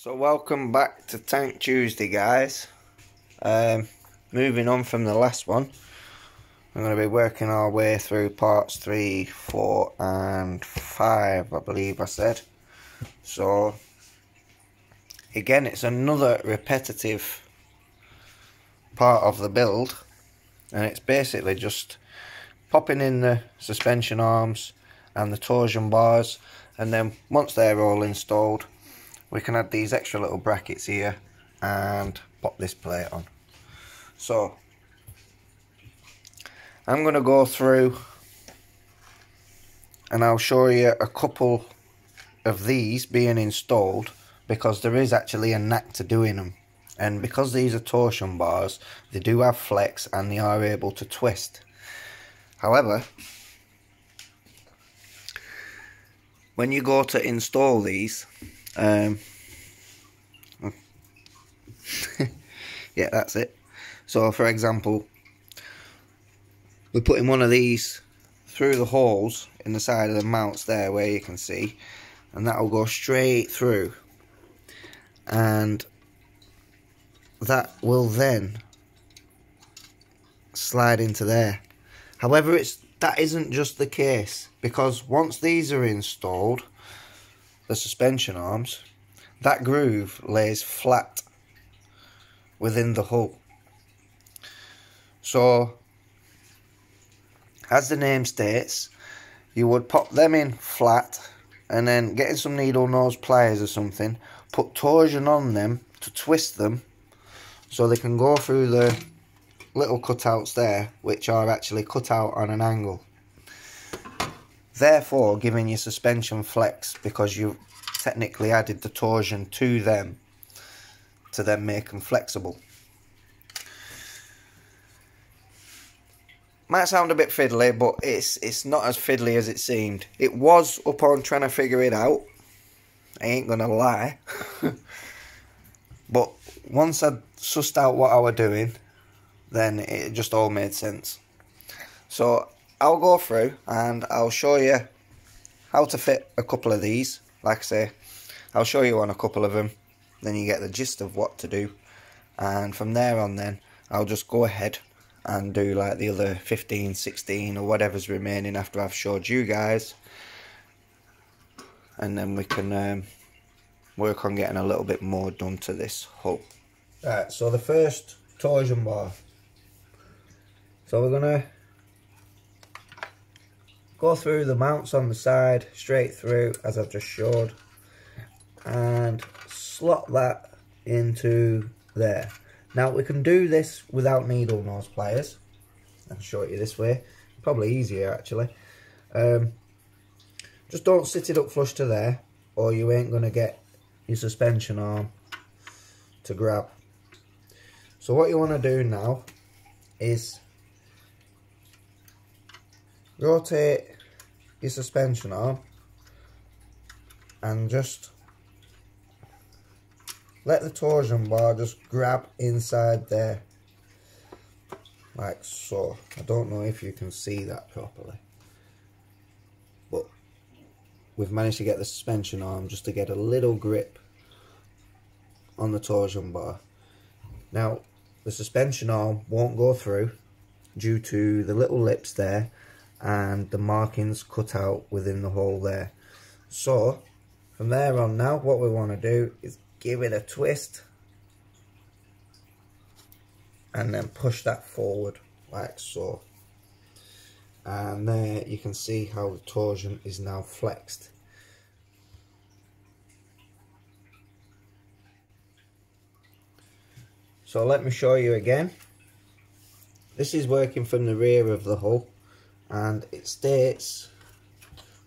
So welcome back to Tank Tuesday, guys. Moving on from the last one, we're going to be working our way through parts 3, 4 and 5, I believe I said. So again, it's another repetitive part of the build, and it's basically just popping in the suspension arms and the torsion bars, and then once they're all installed, we can add these extra little brackets here and pop this plate on. So I'm going to go through and I'll show you a couple of these being installed, because there is actually a knack to doing them, and because these are torsion bars, they do have flex and they are able to twist. However, when you go to install these, yeah, that's it. So for example, we're putting one of these through the holes in the side of the mounts there, where you can see, and that will go straight through, and that will then slide into there. However, that isn't just the case, because once these are installed, the suspension arms, that groove lays flat within the hull. So as the name states, you would pop them in flat and then getting some needle nose pliers or something, put torsion on them to twist them so they can go through the little cutouts there, which are actually cut out on an angle, therefore giving you suspension flex, because you've technically added the torsion to them to then make them flexible. Might sound a bit fiddly, but it's not as fiddly as it seemed. It was upon trying to figure it out, I ain't gonna lie. But once I'd sussed out what I was doing, then it just all made sense. So I'll go through and I'll show you how to fit a couple of these. Like I say, I'll show you on a couple of them, then you get the gist of what to do, and from there on then I'll just go ahead and do like the other 15, 16 or whatever's remaining after I've showed you guys, and then we can work on getting a little bit more done to this hull. Right, so the first torsion bar, so we're gonna go through the mounts on the side straight through as I've just showed, and slot that into there. Now we can do this without needle nose pliers. I'll show it you this way, probably easier actually. Just don't sit it up flush to there, or you ain't going to get your suspension arm to grab. So what you want to do now is rotate your suspension arm and just let the torsion bar just grab inside there, like so. I don't know if you can see that properly, but we've managed to get the suspension arm just to get a little grip on the torsion bar. Now the suspension arm won't go through due to the little lips there and the markings cut out within the hole there. So from there on now, what we want to do is give it a twist and then push that forward like so, and there you can see how the torsion is now flexed. So let me show you again. This is working from the rear of the hull, and it states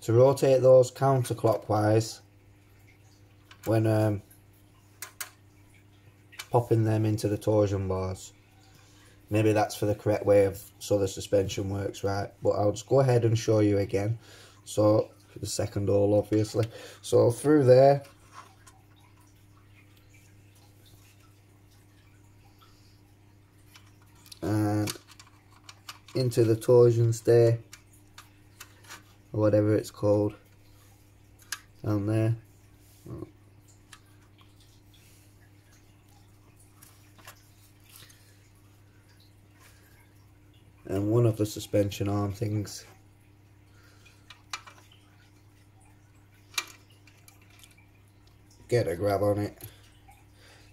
to rotate those counterclockwise when popping them into the torsion bars. Maybe that's for the correct way of so the suspension works right, but I'll just go ahead and show you again. So the second hole obviously, so through there, and into the torsion stay or whatever it's called down there, and one of the suspension arm things. Get a grab on it,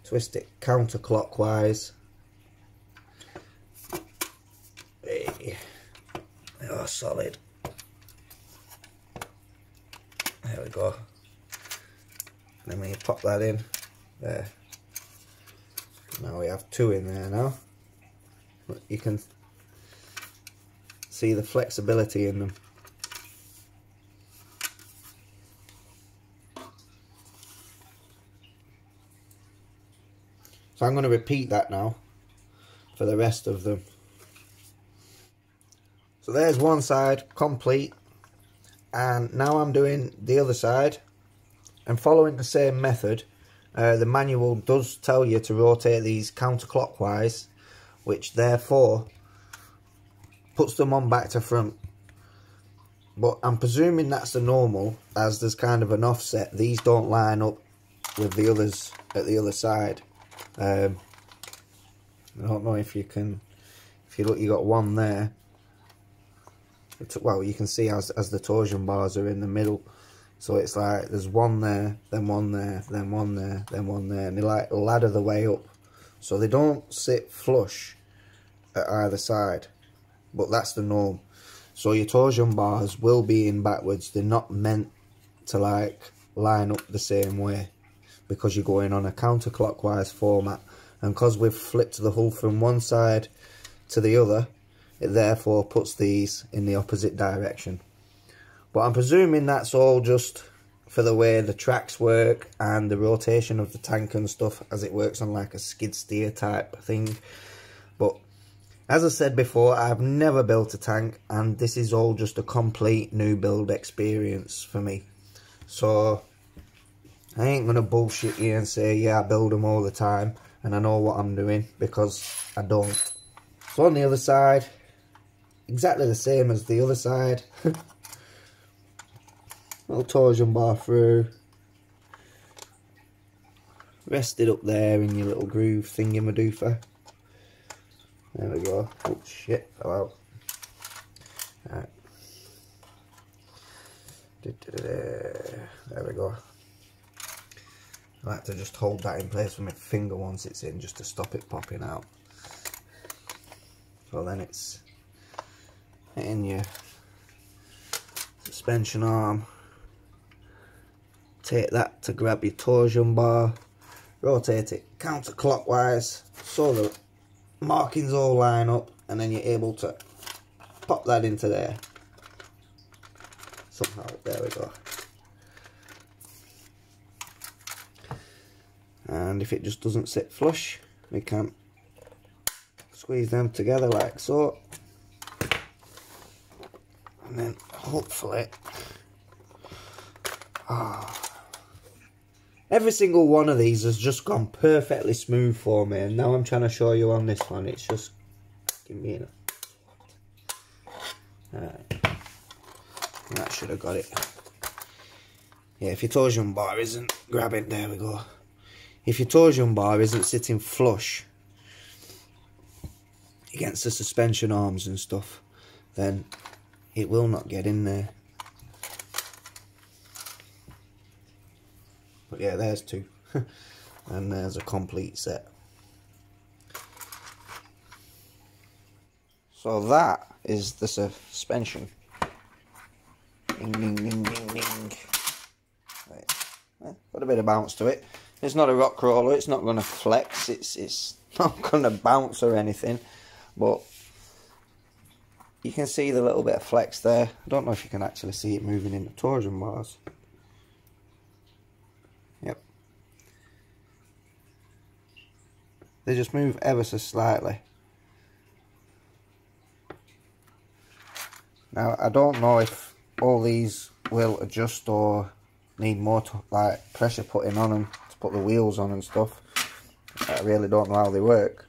twist it counterclockwise. Hey, they are solid. There we go. And then when you pop that in, there. Now we have two in there now. You can see the flexibility in them. So I'm going to repeat that now for the rest of them. So there's one side complete, and now I'm doing the other side and following the same method. The manual does tell you to rotate these counterclockwise, which therefore puts them on back to front. But I'm presuming that's the normal, as there's kind of an offset. These don't line up with the others at the other side. I don't know if you can, if you look, you got one there. Well, you can see as the torsion bars are in the middle. So it's like there's one there, then one there, then one there, then one there, and they like ladder the way up. So they don't sit flush at either side, but that's the norm. So your torsion bars will be in backwards. They're not meant to like line up the same way, because you're going on a counterclockwise format, and because we've flipped the hull from one side to the other, it therefore puts these in the opposite direction. But I'm presuming that's all just for the way the tracks work and the rotation of the tank and stuff, as it works on like a skid steer type thing. But as I said before, I've never built a tank, and this is all just a complete new build experience for me. So I ain't gonna bullshit you and say, yeah, I build them all the time and I know what I'm doing, because I don't. So on the other side, exactly the same as the other side. Little torsion bar through, rested up there in your little groove thingy-madoofer. There we go. Oh shit, fell out. Right. There we go. I like to just hold that in place with my finger once it's in, just to stop it popping out. So then it's in your suspension arm. Take that to grab your torsion bar, rotate it counterclockwise so the markings all line up, and then you're able to pop that into there. Somehow, there we go. And if it just doesn't sit flush, we can squeeze them together like so. And then hopefully, every single one of these has just gone perfectly smooth for me, and now I'm trying to show you on this one, it's just being Alright, that should have got it. Yeah, if your torsion bar isn't grabbing, there we go. If your torsion bar isn't sitting flush against the suspension arms and stuff, then it will not get in there. But yeah, there's two. And there's a complete set. So that is the suspension. Ding, ding, ding, ding, ding. Right. Got a bit of bounce to it. It's not a rock roller, it's not going to flex, it's not going to bounce or anything. But you can see the little bit of flex there. I don't know if you can actually see it moving in the torsion bars. Yep. They just move ever so slightly. Now, I don't know if all these will adjust or need more like pressure putting on them to put the wheels on and stuff. I really don't know how they work.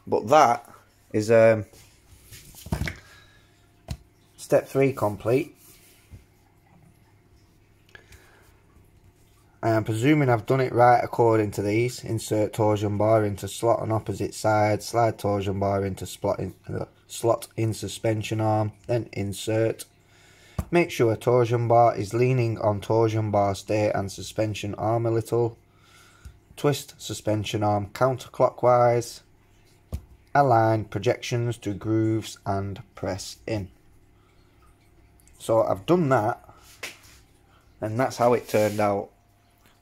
But that is step 3 complete. I am presuming I've done it right according to these. Insert torsion bar into slot on opposite side, slide torsion bar into slot in suspension arm, then insert. Make sure torsion bar is leaning on torsion bar stay and suspension arm a little. Twist suspension arm counterclockwise. Align projections to grooves and press in. So I've done that, and that's how it turned out.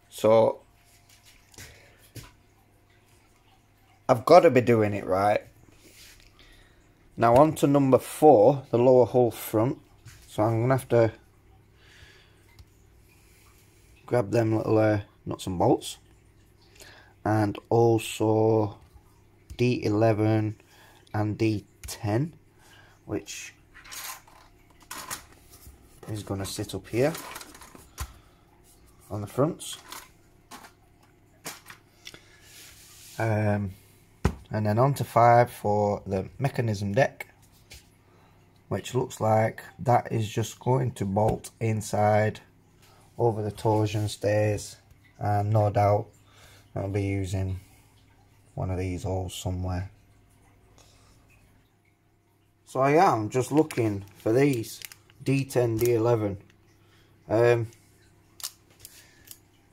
So I've got to be doing it right. Now on to number 4, the lower hull front. So I'm going to have to grab them little nuts and bolts. And also D11 and D10, which is going to sit up here on the fronts. And then on to 5 for the mechanism deck, which looks like that is just going to bolt inside over the torsion stays, and no doubt I'll be using one of these holes somewhere. So I am just looking for these D10, D11.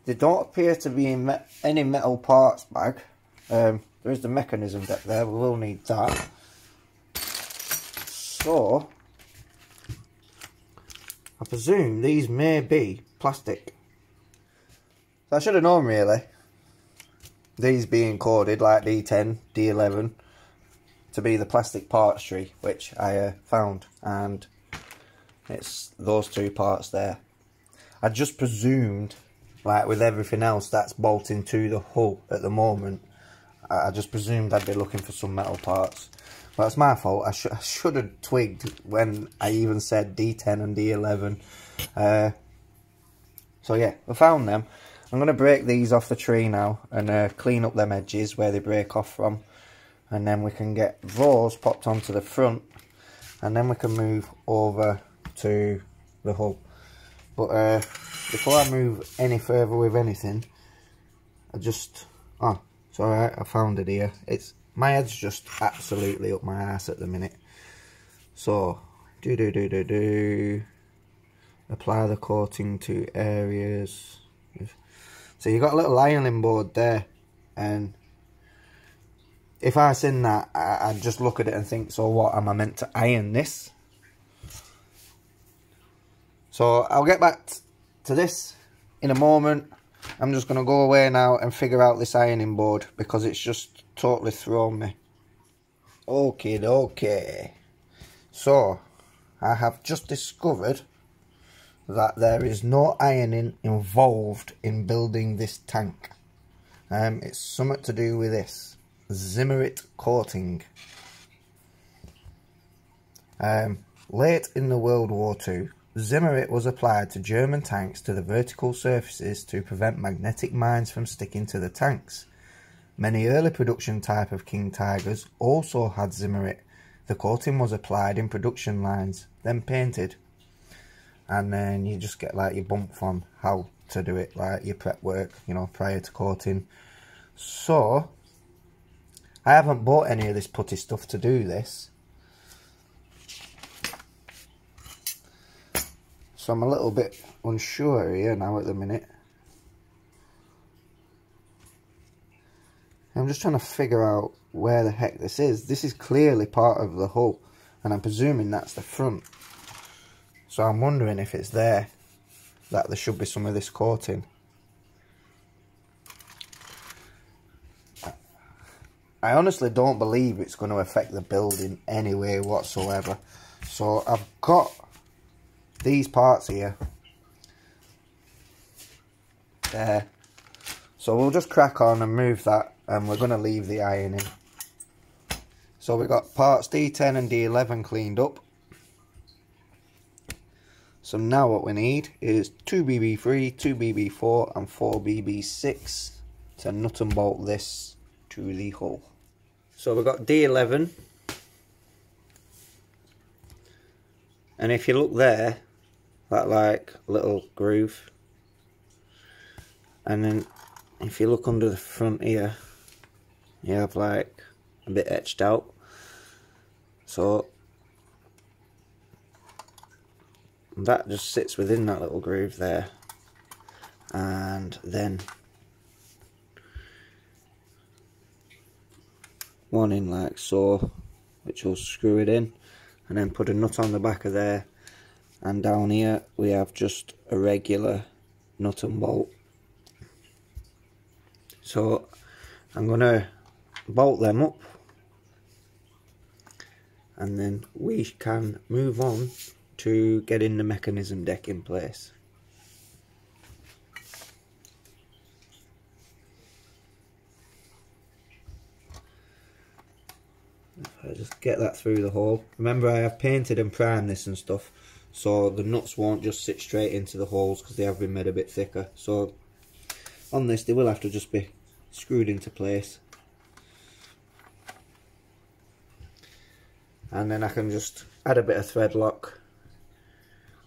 They don't appear to be in any metal parts bag. There is the mechanism deck there, we will need that. So I presume these may be plastic. So I should have known really, these being coded like D10, D11 to be the plastic parts tree, which I found, and it's those 2 parts there. I just presumed, like with everything else that's bolting to the hull at the moment, I just presumed I'd be looking for some metal parts. Well, it's my fault. I should have twigged when I even said D10 and D11. So yeah, I found them. I'm going to break these off the tree now and clean up them edges where they break off from. And then we can get those popped onto the front. And then we can move over to the hull. But before I move any further with anything, I just... Oh, it's alright, I found it here. My head's just absolutely up my ass at the minute. So, apply the coating to areas. So you got a little ironing board there, and if I seen that, I'd just look at it and think, so what, am I meant to iron this? So I'll get back to this in a moment. I'm just going to go away now and figure out this ironing board, because it's just totally thrown me. Okay. So, I have just discovered that there is no ironing involved in building this tank. It's something to do with this Zimmerit coating. Late in the World War II, Zimmerit was applied to German tanks to the vertical surfaces to prevent magnetic mines from sticking to the tanks. Many early production type of King Tigers also had Zimmerit. The coating was applied in production lines, then painted. And then you just get like your bump on how to do it, like your prep work, you know, prior to coating. So, I haven't bought any of this putty stuff to do this. So I'm a little bit unsure here now at the minute. I'm just trying to figure out where the heck this is. This is clearly part of the hull, and I'm presuming that's the front. So I'm wondering if it's there, that there should be some of this coating. I honestly don't believe it's going to affect the build in any way whatsoever. So I've got these parts here. There. So we'll just crack on and move that, and we're going to leave the ironing. So we've got parts D10 and D11 cleaned up. So now what we need is 2 BB3, 2 BB4 and 4 BB6 to nut and bolt this to the hull. So we've got D11, and if you look there, that like little groove, And then if you look under the front here, you have like a bit etched out. So that just sits within that little groove there. And then one in like so, which will screw it in, and then put a nut on the back of there. And down here we have just a regular nut and bolt. So I'm gonna bolt them up, and then we can move on to getting the mechanism deck in place. I just get that through the hole. Remember, I have painted and primed this and stuff, so the nuts won't just sit straight into the holes because they have been made a bit thicker. So on this they will have to just be screwed into place. And then I can just add a bit of thread lock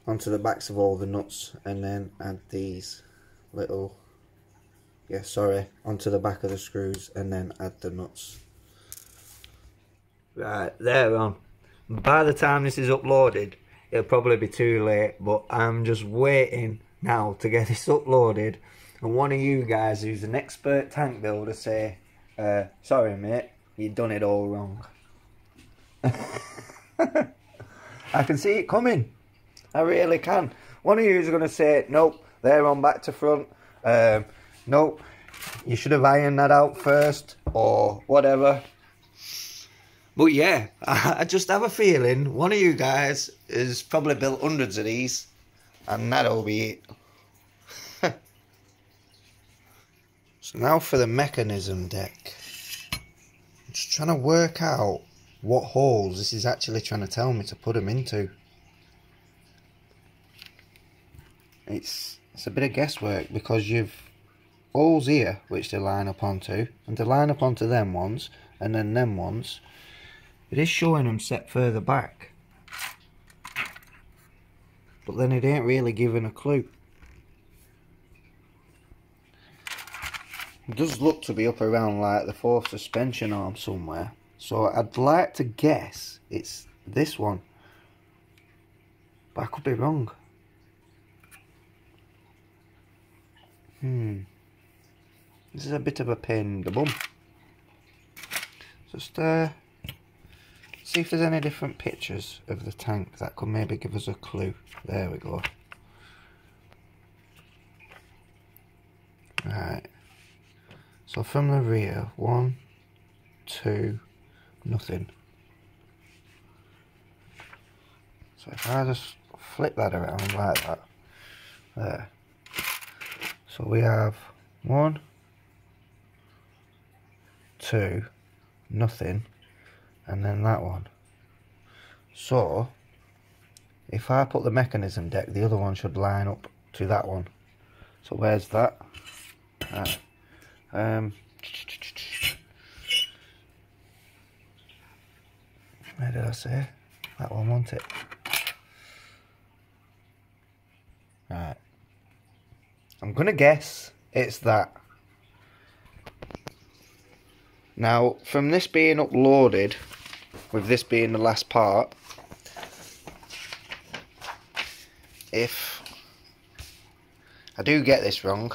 onto the backs of all the nuts, and then add these little, onto the back of the screws, and then add the nuts. Right, they're on. By the time this is uploaded, it'll probably be too late, but I'm just waiting now to get this uploaded, and one of you guys who's an expert tank builder say, sorry mate, you've done it all wrong. I can see it coming. I really can. One of you is going to say, nope, they're on back to front. Nope, you should have ironed that out first, or whatever. But yeah, I just have a feeling one of you guys has probably built hundreds of these, and that'll be it. So now for the mechanism deck. I'm just trying to work out what holes this is actually trying to tell me to put them into. It's a bit of guesswork, because you've holes here which they line up onto, and to line up onto them ones, and then them ones. It is showing them set further back, but then it ain't really giving a clue. It does look to be up around like the fourth suspension arm somewhere, so I'd like to guess it's this one, but I could be wrong. This is a bit of a pain in the bum. Just see if there's any different pictures of the tank that could maybe give us a clue. There we go. Right. So from the rear, 1, 2, nothing. So if I just flip that around like that, there. So we have 1, 2, nothing, and then that one. So if I put the mechanism deck, the other one should line up to that one. So where's that? Right. Where did I say? That one, wasn't it? Right. I'm gonna guess it's that. Now, from this being uploaded, with this being the last part, if I do get this wrong,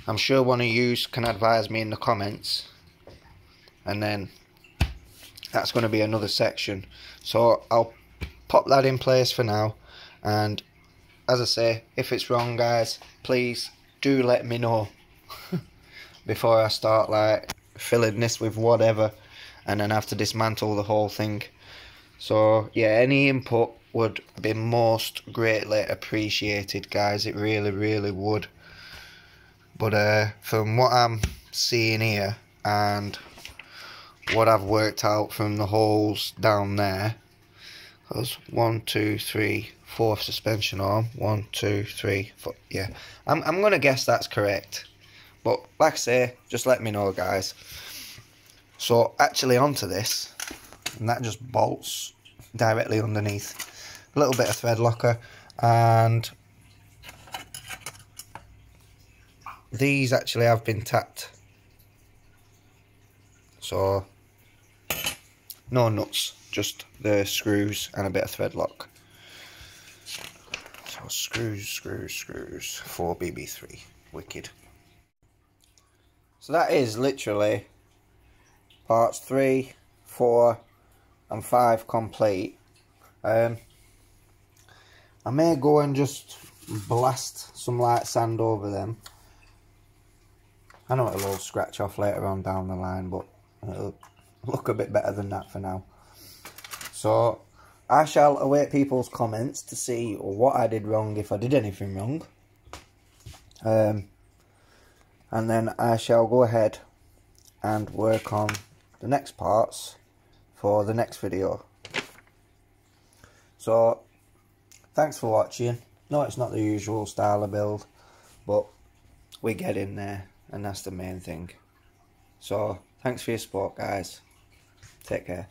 I'm sure one of you can advise me in the comments, and then that's going to be another section. So I'll pop that in place for now, and as I say, if it's wrong guys, please do let me know before I start like filling this with whatever and then have to dismantle the whole thing. So yeah, any input would be most greatly appreciated guys, it really would. But from what I'm seeing here and what I've worked out from the holes down there, there's 1, 2, 3, 4th suspension arm, 1, 2, 3, 4, yeah, I'm gonna guess that's correct, but like I say, just let me know guys. So actually onto this, and that just bolts directly underneath, a little bit of thread locker, and these actually have been tapped, so no nuts, just the screws and a bit of thread lock. So screws for BB3, wicked. So that is literally parts 3, 4 and 5 complete. I may go and just blast some light sand over them. I know it'll all scratch off later on down the line, but it'll look a bit better than that for now. So I shall await people's comments to see what I did wrong, if I did anything wrong. And then I shall go ahead and work on the next parts for the next video. So thanks for watching. No, it's not the usual style of build, but we get in there and that's the main thing. So thanks for your support, guys. Take care.